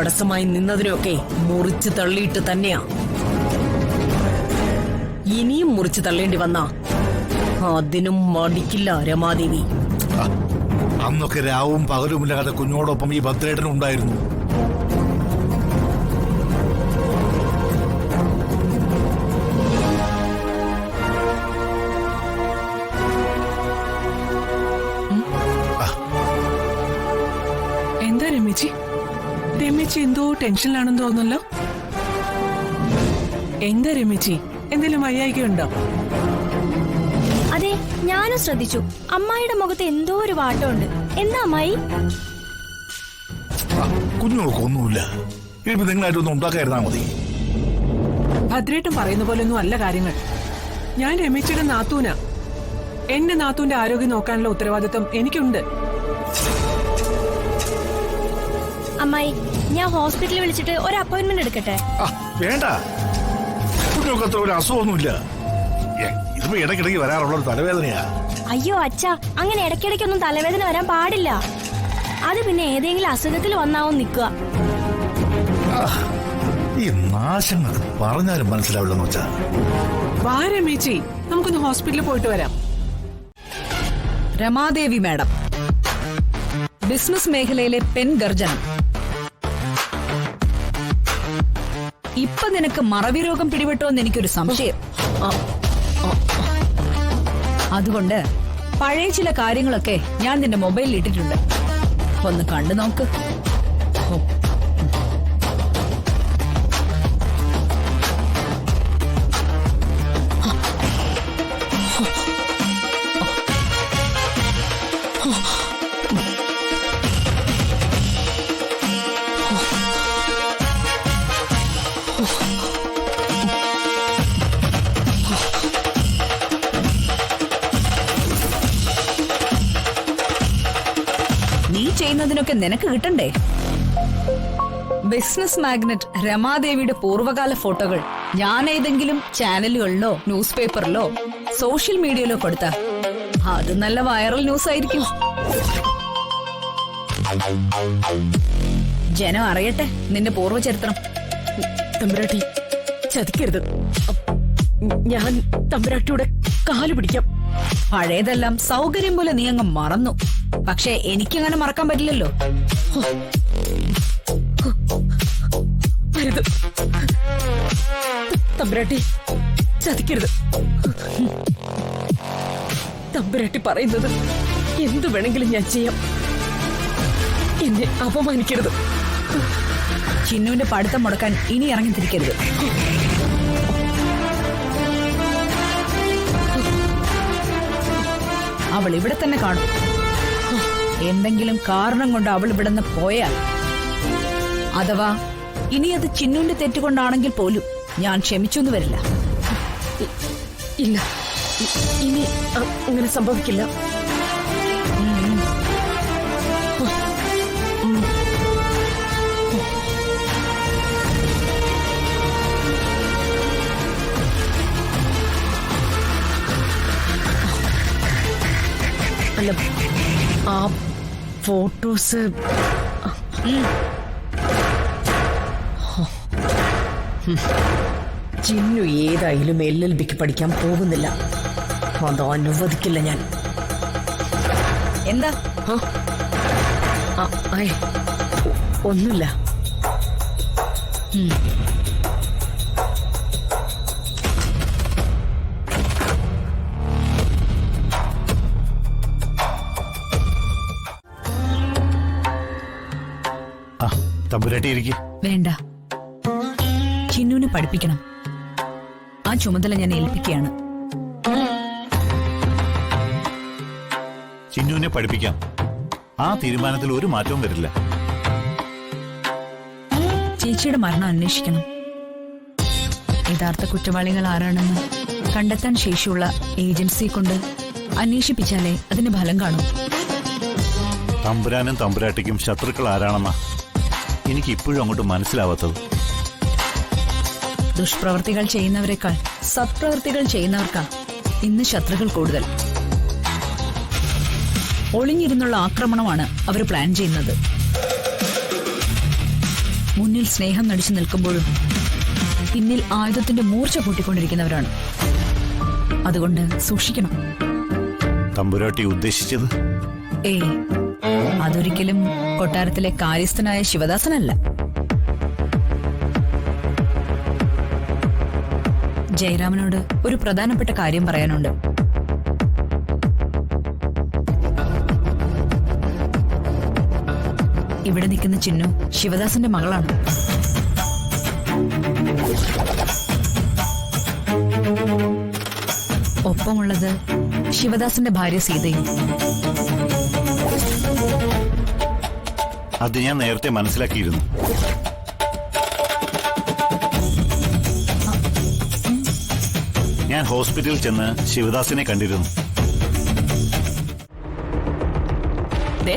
തടസ്സമായി നിന്നതിനൊക്കെ മുറിച്ചു തള്ളിയിട്ട് തന്നെയാ. ഇനിയും മുറിച്ചു തള്ളേണ്ടി വന്ന അതിനും മടിക്കില്ല രമാദേവി. അന്നൊക്കെ രാവും പകലുമില്ലാതെ കുഞ്ഞോടൊപ്പം ഈ ഭദ്രേട്ടനും ഉണ്ടായിരുന്നു. എന്താ രമേച്ചി? രമേച്ചി എന്തോ ടെൻഷനിലാണെന്ന് തോന്നുന്നല്ലോ. എന്താ രമേച്ചി, എന്തെങ്കിലും വയ്യായികയുണ്ടോ? അതെ, ഞാനും ശ്രദ്ധിച്ചു. അമ്മായിയുടെ മുഖത്ത് എന്തോ ഒരു വാട്ടമുണ്ട്. എന്താ അമ്മായി? കുഞ്ഞുങ്ങൾക്കൊന്നുമില്ല. ഇനിയിപ്പോ നിങ്ങളായിട്ടൊന്നും ഉണ്ടാക്കായിരുന്നാ മതി. ഭദ്രേട്ടൻ പറയുന്ന പോലൊന്നും അല്ല കാര്യങ്ങൾ. ഞാൻ രമേച്ചിയുടെ നാത്തൂനാ. എന്റെ നാത്തൂന്റെ ആരോഗ്യം നോക്കാനുള്ള ഉത്തരവാദിത്വം എനിക്കുണ്ട്. അമ്മായി, ഞാൻ ഹോസ്പിറ്റലിൽ വിളിച്ചിട്ട് ഒരു അപ്പോയിന്റ്മെന്റ് എടുക്കട്ടെ? വേണ്ട, കുഞ്ഞുങ്ങൾക്ക് അത്ര ഒരു അസുഖമൊന്നുമില്ല. ഇതിപ്പോ ഇടയ്ക്കിടയ്ക്ക് വരാറുള്ള ഒരു തലവേദനയാ. അയ്യോ അച്ഛാ, അങ്ങനെ ഇടയ്ക്കിടയ്ക്കൊന്നും തലവേദന വരാൻ പാടില്ല. അത് പിന്നെ ഏതെങ്കിലും അസുഖത്തിൽ വന്നാവും നിക്കുക. ഈ നാശങ്ങൾ പറഞ്ഞാലും മനസ്സിലാവില്ലെന്ന് വെച്ചാ. വാ രമേച്ചി, നമുക്കൊന്ന് ഹോസ്പിറ്റലിൽ പോയിട്ട് വരാം. രമാദേവി മാഡം, ബിസിനസ് മേഖലയിലെ പെൺ ഗർജനം. ഇപ്പൊ നിനക്ക് മറവി രോഗം പിടിപെട്ടോന്ന് എനിക്കൊരു സംശയം. അതുകൊണ്ട് പഴയ ചില കാര്യങ്ങളൊക്കെ ഞാൻ നിന്റെ മൊബൈലിൽ ഇട്ടിട്ടുണ്ട്. ഒന്ന് കണ്ടു നോക്ക്. നീ ചെയ്യുന്നതിനൊക്കെ നിനക്ക് കിട്ടണ്ടേ? ബിസിനസ് മാഗ്നറ്റ് രമാദേവിയുടെ പൂർവ്വകാല ഫോട്ടോകൾ ഞാൻ ഏതെങ്കിലും ചാനലുകളിലോ ന്യൂസ് പേപ്പറിലോ സോഷ്യൽ മീഡിയയിലോ കൊടുത്ത അത് നല്ല വൈറൽ ന്യൂസ് ആയിരിക്കും. ജനം അറിയട്ടെ നിന്റെ പൂർവ്വചരിത്രം. തമ്പുരാട്ടി, ചതിക്കരുത്. ഞാൻ തമ്പുരാട്ടിയുടെ കാല് പിടിക്കാം. പഴയതെല്ലാം സൗകര്യം പോലെ നീ അങ്ങ് മറന്നു. പക്ഷെ എനിക്കങ്ങനെ മറക്കാൻ പറ്റില്ലല്ലോ. തമ്പുരാട്ടി, ചതിക്കരുത്. തമ്പുരാട്ടി പറയുന്നത് എന്തു വേണമെങ്കിലും ഞാൻ ചെയ്യാം. എന്നെ അപമാനിക്കരുത്. ചിന്നുവിന്റെ പഠിത്തം മുടക്കാൻ ഇനി ഇറങ്ങിത്തിരിക്കരുത്. അവൾ ഇവിടെ തന്നെ കാണും. എന്തെങ്കിലും കാരണം കൊണ്ട് അവൾ ഇവിടുന്ന് പോയാൽ, അഥവാ ഇനി അത് ചിന്നുവിന്റെ തെറ്റുകൊണ്ടാണെങ്കിൽ പോലും ഞാൻ ക്ഷമിച്ചൊന്നു വരില്ല. ഇല്ല, ഇനി അങ്ങനെ സംഭവിക്കില്ല. അല്ല, ആ ഫോട്ടോസ് ചിന്നു ഏതായാലും LLBക്ക് പഠിക്കാൻ പോകുന്നില്ല. അത് അനുവദിക്കില്ല ഞാൻ. എന്താ? ഒന്നുമില്ല. വേണ്ട, ചിന്നുവിനെ പഠിപ്പിക്കണം. ആ ചുമതല ഞാൻ ഏൽപ്പിക്കുകയാണ്. ചിന്നുവിനെ പഠിപ്പിക്കാം. ആ തീരുമാനത്തിൽ ഒരു മാറ്റവും വരില്ല. ചേച്ചിയുടെ മരണം അന്വേഷിക്കണം. യഥാർത്ഥ കുറ്റവാളികൾ ആരാണെന്ന് കണ്ടെത്താൻ ശേഷിയുള്ള ഏജൻസി കൊണ്ട് അന്വേഷിപ്പിച്ചാലേ അതിന് ഫലം കാണൂ. തമ്പുരാനും തമ്പുരാട്ടിക്കും ശത്രുക്കൾ ആരാണെന്നാ എനിക്ക് ഇപ്പോഴും അങ്ങോട്ട് മനസ്സിലാവാത്തത്. ദുഷ്പ്രവൃത്തികൾ ചെയ്യുന്നവരെക്കാൾ സത്പ്രവൃത്തികൾ ചെയ്യുന്നവർക്കാ ഇന്ന് ശത്രുക്കൾ കൂടുതൽ. ഒളിഞ്ഞിരുന്നുള്ള ആക്രമണമാണ് അവർ പ്ലാൻ ചെയ്യുന്നത്. മുന്നിൽ സ്നേഹം നടിച്ചു നിൽക്കുമ്പോഴും പിന്നിൽ ആയുധത്തിന്റെ മൂർച്ച കൂട്ടിക്കൊണ്ടിരിക്കുന്നവരാണ്. അതുകൊണ്ട് സൂക്ഷിക്കണം. തമ്പുരാട്ടി ഉദ്ദേശിച്ചത് ഏയ്, അതൊരിക്കലും കൊട്ടാരത്തിലെ കാര്യസ്ഥനായ ശിവദാസനല്ല. ജയരാമനോട് ഒരു പ്രധാനപ്പെട്ട കാര്യം പറയാനുണ്ട്. ഇവിടെ നിൽക്കുന്ന ചിന്നു ശിവദാസന്റെ മകളാണ്. ഒപ്പമുള്ളത് ശിവദാസന്റെ ഭാര്യ സീതയും. അത് ഞാൻ നേരത്തെ മനസ്സിലാക്കിയിരുന്നു. ഞാൻ ഹോസ്പിറ്റലിൽ ചെന്ന് ശിവദാസിനെ കണ്ടിരുന്നു. ദേ,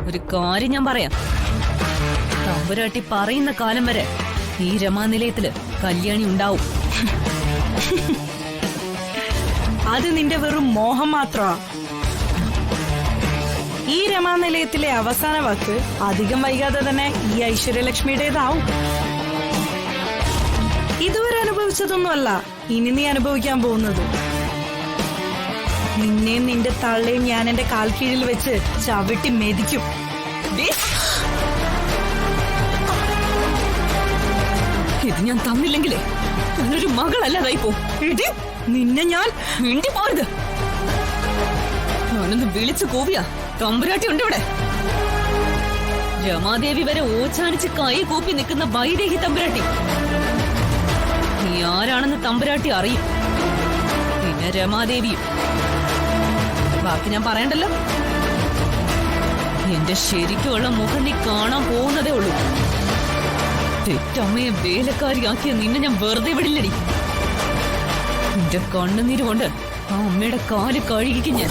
ഒരു കാര്യം ഞാൻ പറയാം. തമ്പുരാട്ടി പറയുന്ന കാലം വരെ ഈ രമാനിലയത്തില് കല്യാണി ഉണ്ടാവും. അത് നിന്റെ വെറും മോഹം മാത്രമാ. ഈ രമാനിലയത്തിലെ അവസാന വാക്ക് അധികം വൈകാതെ തന്നെ ഈ ഐശ്വര്യലക്ഷ്മിയുടേതാവും. ഇതുവരെ അനുഭവിച്ചതൊന്നുമല്ല ഇനി നീ അനുഭവിക്കാൻ പോകുന്നത്. നിന്നെയും നിന്റെ തള്ളയും ഞാൻ എന്റെ കാൽ കീഴിൽ വെച്ച് ചവിട്ടി മെതിക്കും. ഇത് ഞാൻ തന്നില്ലെങ്കിലേ ഞാനൊരു മകളല്ലാതായി പോ. നിന്നെ ഞാൻ മിണ്ടി പോരുത്. ഞാനൊന്ന് വിളിച്ചു കൂവിയ തമ്പുരാട്ടി ഉണ്ട് ഇവിടെ. രമാദേവി വരെ ഓച്ചാനിച്ച് കൈ കൂപ്പി നിൽക്കുന്ന വൈദേഹി തമ്പുരാട്ടി. നീ ആരാണെന്ന് തമ്പുരാട്ടി അറിയും. പിന്നെ രമാദേവിയും. ബാക്കി ഞാൻ പറയണ്ടല്ലോ. എന്റെ ശരിക്കുള്ള മുഖം നീ കാണാൻ പോകുന്നതേ ഉള്ളൂ. തെറ്റമ്മയെ വേലക്കാരിയാക്കിയ നിന്നെ ഞാൻ വെറുതെ വിടില്ലടി. നിന്റെ കണ്ണുനീര് കൊണ്ട് ആ അമ്മയുടെ കാല് കഴുകിക്കും ഞാൻ.